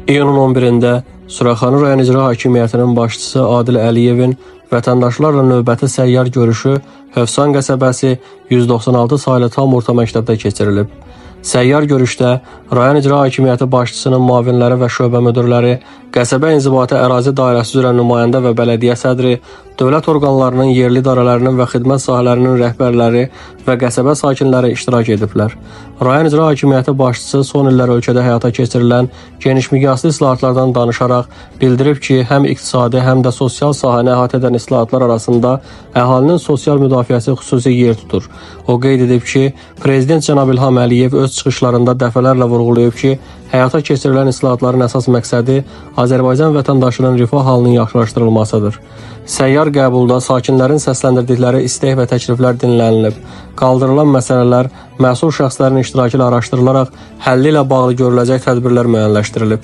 İyunun 11-də Suraxanı rayon icra hakimiyyətinin başçısı Adil Əliyevin vətəndaşlarla növbəti səyyar görüşü Hövsan qəsəbəsi 196 saylı tam orta məktəbdə keçirilib. Səyyar görüşdə rayon icra hakimiyyəti başçısının müavinləri və şöbə müdirləri, qəsəbə inzibati ərazi dairəsi üzrə nümayəndə və bələdiyyə sədri, dövlət orqanlarının, yerli idarələrinin və xidmət sahələrinin rəhbərləri və qəsəbə sakinləri iştirak ediblər. Rayon icra hakimiyyəti başçısı son illər ölkədə həyata keçirilən geniş miqyaslı islahatlardan danışaraq bildirib ki, həm iqtisadi, həm də sosial sahəni əhatə edən islahatlar arasında əhalinin sosial müdafiəsi xüsusi yer tutur. O qeyd edib ki, Prezident cənab İlham Əliyev öz çıxışlarında dəfələrlə vurğulayıb ki, həyata keçirilən islahatların əsas məqsədi Azərbaycan vətəndaşının rifah halının yaxşılaşdırılmasıdır. Səyyar qəbulda sakinlərin səsləndirdikləri istək və təkliflər dinlənilib. Qaldırılan məsələlər məsul şəxslərin iştirakı ilə araşdırılaraq həlli ilə bağlı görüləcək tədbirlər müəyyənləşdirilib.